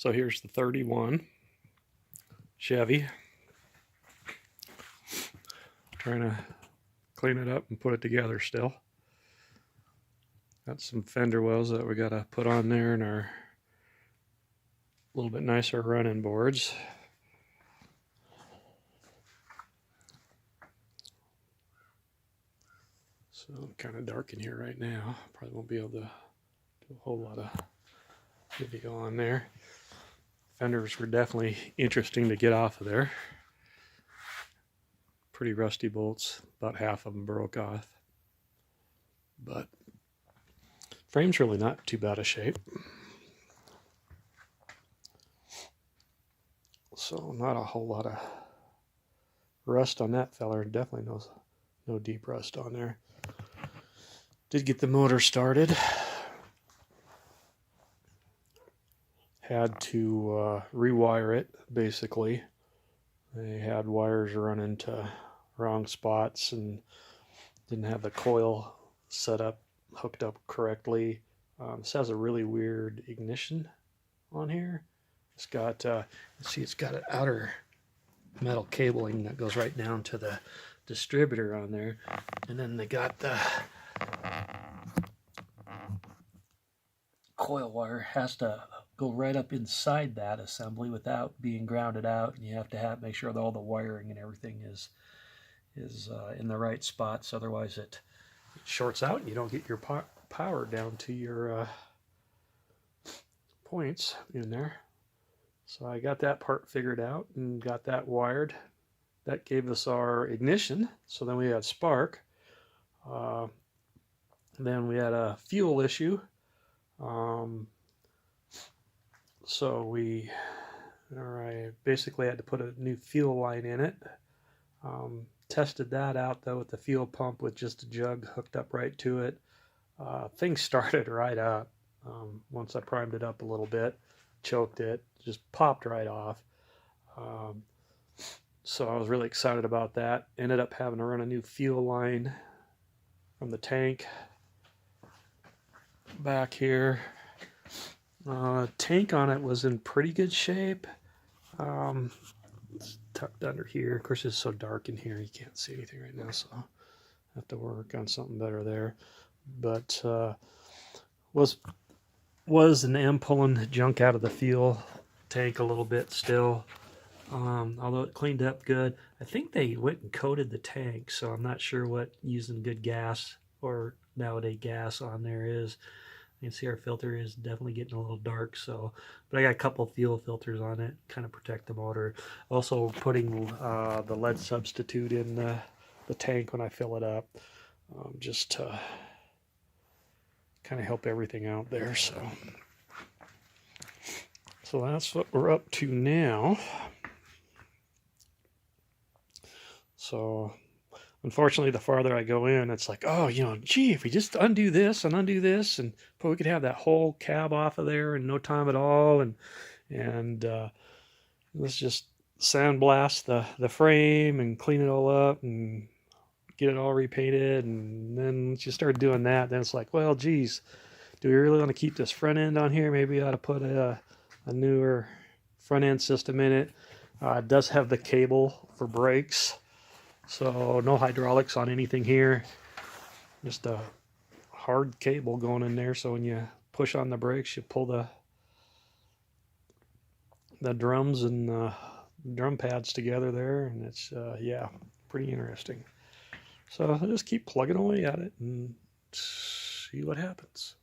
So here's the 31 Chevy. Trying to clean it up and put it together still. Got some fender wells that we got to put on there and our a little bit nicer running boards. So kind of dark in here right now. Probably won't be able to do a whole lot of video on there. Fenders were definitely interesting to get off of there. Pretty rusty bolts. About half of them broke off. But frame's really not too bad a shape. So not a whole lot of rust on that feller. Definitely no deep rust on there. Did get the motor started. Had to rewire it, basically. They had wires running to wrong spots and didn't have the coil set up, hooked up correctly. This has a really weird ignition on here. It's got, see, it's got an outer metal cabling that goes right down to the distributor on there. And then they got the coil wire has to go right up inside that assembly without being grounded out, and you have to make sure that all the wiring and everything is in the right spots. Otherwise it shorts out and you don't get your power down to your points in there. So I got that part figured out and got that wired. That gave us our ignition. So then we had spark. Then we had a fuel issue. So I basically had to put a new fuel line in it. Tested that out though with the fuel pump with just a jug hooked up right to it. Things started right up. Once I primed it up a little bit, choked it, just popped right off. So I was really excited about that. Ended up having to run a new fuel line from the tank back here. Tank on it was in pretty good shape. It's tucked under here. Of course, it's so dark in here you can't see anything right now, so I'll have to work on something better there. But was and am pulling junk out of the fuel tank a little bit still. Although it cleaned up good. I think they went and coated the tank, so I'm not sure what using good gas or nowadays gas on there is. You can see our filter is definitely getting a little dark, so but I got a couple fuel filters on it, kind of protect the motor. Also putting the lead substitute in the tank when I fill it up, just to kind of help everything out there. So that's what we're up to now. So unfortunately, the farther I go in, it's like, oh, gee, if we just undo this, and but we could have that whole cab off of there in no time at all, and let's just sandblast the frame and clean it all up and get it all repainted, and then once you start doing that, then it's like, well, geez, do we really want to keep this front end on here? Maybe we ought to put a newer front end system in it. It does have the cable for brakes. So no hydraulics on anything here, just a hard cable going in there. So when you push on the brakes, you pull the drums and drum pads together there, and it's yeah, pretty interesting. So I'll just keep plugging away at it and see what happens.